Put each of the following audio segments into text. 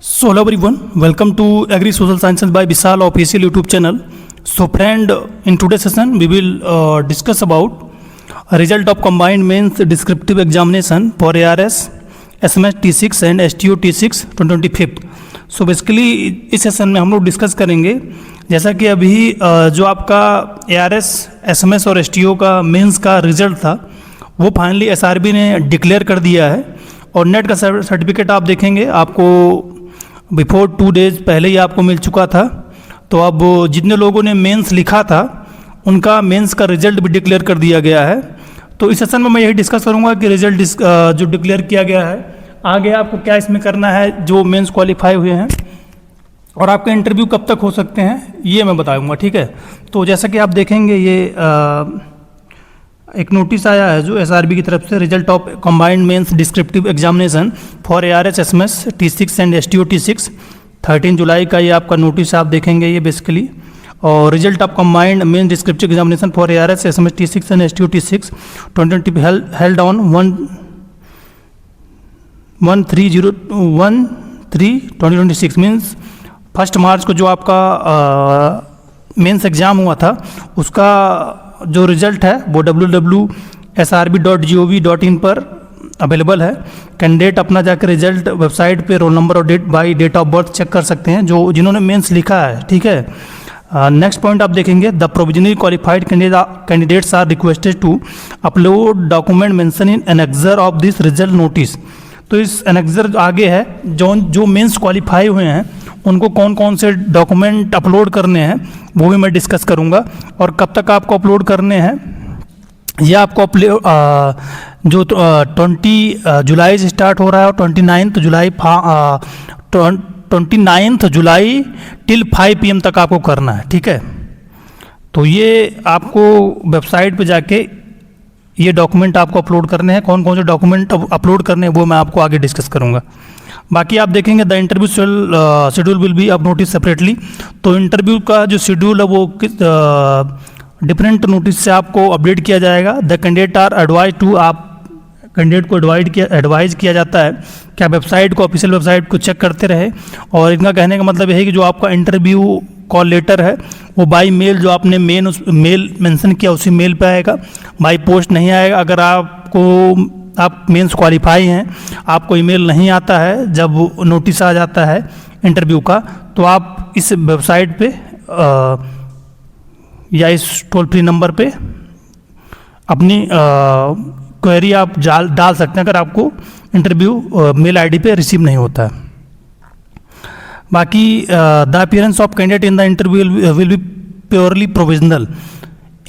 So hello everyone, welcome to Agri Social Sciences by Vishal official YouTube channel. So friend, in today's session we will discuss about result of combined mains descriptive examination for ARS, SMS T6 and STO T6 2025. So basically इस session में हम लोग discuss करेंगे जैसा कि अभी जो आपका ARS, SMS और STO का मेंस का रिजल्ट था वो फाइनली SRB ने डिक्लेयर कर दिया है और नेट का सर्टिफिकेट आप देखेंगे आपको बिफोर 2 डेज़ पहले ही आपको मिल चुका था। तो अब जितने लोगों ने मेंस लिखा था उनका मेंस का रिजल्ट भी डिक्लेयर कर दिया गया है। तो इस सेशन में मैं यही डिस्कस करूंगा कि रिजल्ट जो डिक्लेयर किया गया है आगे आपको क्या इसमें करना है जो मेंस क्वालिफाई हुए हैं और आपका इंटरव्यू कब तक हो सकते हैं ये मैं बताऊंगा, ठीक है। तो जैसा कि आप देखेंगे ये एक नोटिस आया है जो SRB की तरफ से result of combined mains descriptive examination for ARS, SMS T6 and STO T6 13 जुलाई का ये आपका नोटिस आप देखेंगे ये बेसिकली। और result of combined mains descriptive examination for ARS, SMS T6 and STO T6 2020 held on 1/3/2026 means 1 मार्च को जो आपका मेंस एग्ज़ाम हुआ था उसका जो रिज़ल्ट है वो www.srb.gov.in पर अवेलेबल है। कैंडिडेट अपना जाकर रिजल्ट वेबसाइट पे रोल नंबर और डेट ऑफ बर्थ चेक कर सकते हैं जो जिन्होंने मेंस लिखा है, ठीक है। नेक्स्ट पॉइंट आप देखेंगे the provisionally qualified candidates are requested to upload document mention in annexure of this result notice. तो इस एनेक्सर आगे है जो मेंस क्वालिफाई हुए हैं उनको कौन कौन से डॉक्यूमेंट अपलोड करने हैं वो भी मैं डिस्कस करूंगा और कब तक आपको अपलोड करने हैं ये आपको जो 20 जुलाई से स्टार्ट हो रहा है और 29 जुलाई टिल 5 PM तक आपको करना है, ठीक है। तो ये आपको वेबसाइट पे जाके ये डॉक्यूमेंट आपको अपलोड करने हैं, कौन कौन से डॉक्यूमेंट अपलोड करने हैं वो मैं आपको आगे डिस्कस करूंगा। बाकी आप देखेंगे the interview schedule will be अब नोटिस सेपरेटली। तो इंटरव्यू का जो शेड्यूल है वो डिफरेंट नोटिस से आपको अपडेट किया जाएगा। The candidate are advise to, आप कैंडिडेट को एडवाइज किया जाता है कि आप वेबसाइट को, ऑफिशियल वेबसाइट को चेक करते रहे। और इनका कहने का मतलब यह है कि जो आपका इंटरव्यू कॉल लेटर है वो बाय मेल जो आपने मेल मेंशन किया उसी मेल पे आएगा, बाय पोस्ट नहीं आएगा। अगर आप मेंस क्वालिफाई हैं, आपको ईमेल नहीं आता है जब नोटिस आ जाता है इंटरव्यू का, तो आप इस वेबसाइट पे या इस टोल फ्री नंबर पे अपनी क्वेरी आप डाल सकते हैं अगर आपको इंटरव्यू मेल आईडी पे रिसीव नहीं होता है। बाकी the appearance of candidate in the interview will be purely provisional.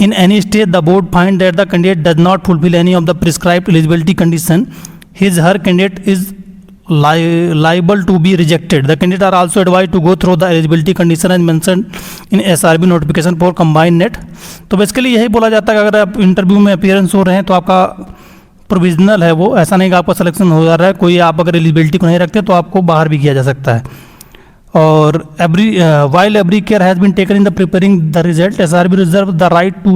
In any state, the board find that the candidate does not fulfill any of the prescribed eligibility condition, his her candidate is liable to be rejected. The candidate are also advised to go through the eligibility condition as mentioned in SRB notification for combined net. तो basically यही बोला जाता है कि अगर आप interview में appearance हो रहे हैं तो आपका प्रोविजनल है वो, ऐसा नहीं कि आपका सिलेक्शन हो जा रहा है। कोई आप अगर एलिजिबिलिटी को नहीं रखते तो आपको बाहर भी किया जा सकता है। और while every care has been taken in the preparing the result, SRB reserves the right to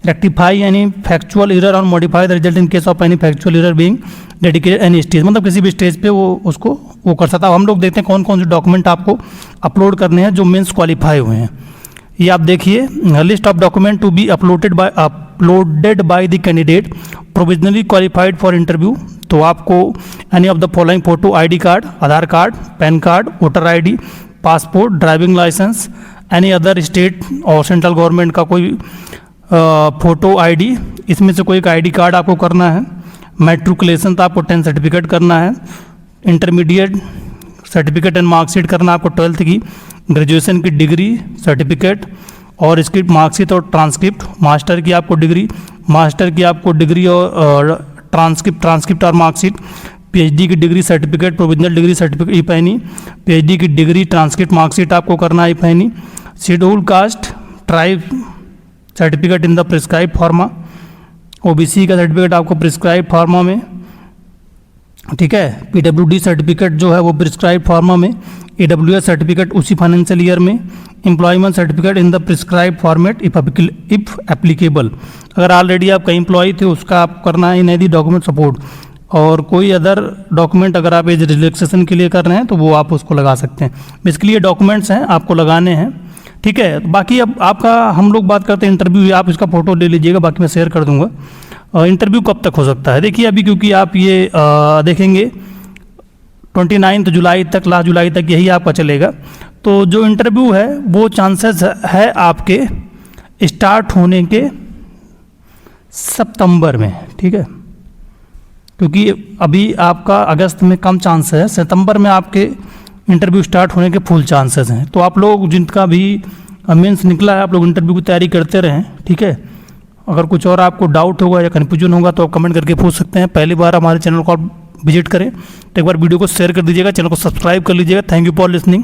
rectify any factual error or modify the result in case of any factual error being dedicated any stage. मतलब किसी भी stage पे वो कर सकता है। हम लोग देखते हैं कौन कौन से डॉक्यूमेंट आपको अपलोड करने हैं जो मेंस क्वालिफाई हुए हैं। ये आप देखिए list of document to be uploaded by the candidate provisionally qualified for interview. तो आपको any of the following photo, ID card, Aadhaar card, pan card, voter ID, passport, driving licence, any other state और central government का कोई photo ID, इसमें से कोई एक ID card आपको करना है। मैट्रिकुलेशन तो आपको 10 सर्टिफिकेट करना है। इंटरमीडिएट सर्टिफिकेट एंड मार्कशीट करना आपको 12th की, ग्रेजुएशन की डिग्री सर्टिफिकेट और इसकी मार्कशीट और ट्रांसक्रिप्ट, मास्टर की आपको डिग्री और ट्रांसक्रिप्ट और मार्कशीट, PhD की degree certificate, provisional degree certificate ई-पैनी, PhD की डिग्री ट्रांसक्रिप्ट मार्कशीट आपको करना है ई-पैनी, schedule caste tribe certificate in the prescribe forma, OBC का सर्टिफिकेट आपको प्रिस्क्राइब फॉर्मा में, ठीक है। PWD सर्टिफिकेट जो है वो प्रिस्क्राइब फॉर्मा में, AWS सर्टिफिकेट उसी फाइनेंशियल ईयर में, employment certificate in the prescribe format if applicable. अगर ऑलरेडी आपका एम्प्लॉय थे उसका आप करना है इन दी डॉक्यूमेंट सपोर्ट और कोई अदर डॉक्यूमेंट अगर आप एज रिलैक्सेशन के लिए कर रहे हैं तो वो आप उसको लगा सकते हैं। बेसिकली ये डॉक्यूमेंट्स हैं, आपको लगाने हैं, ठीक है। तो बाकी अब आपका हम लोग बात करते हैं इंटरव्यू, आप इसका फ़ोटो ले लीजिएगा, बाकी मैं शेयर कर दूंगा। इंटरव्यू कब तक हो सकता है, देखिए अभी क्योंकि आप ये देखेंगे 29 जुलाई तक, लास्ट जुलाई तक यही आपका चलेगा। तो जो इंटरव्यू है वो चांसेस है आपके स्टार्ट होने के सितंबर में, ठीक है, क्योंकि अभी आपका अगस्त में कम चांस है, सितंबर में आपके इंटरव्यू स्टार्ट होने के फुल चांसेस हैं। तो आप लोग जिनका भी मेंस निकला है, आप लोग इंटरव्यू की तैयारी करते रहें, ठीक है। अगर कुछ और आपको डाउट होगा या कन्फ्यूजन होगा तो आप कमेंट करके पूछ सकते हैं। पहली बार हमारे चैनल को आप विजिट करें तो एक बार वीडियो को शेयर कर दीजिएगा, चैनल को सब्सक्राइब कर लीजिएगा। Thank you for listening.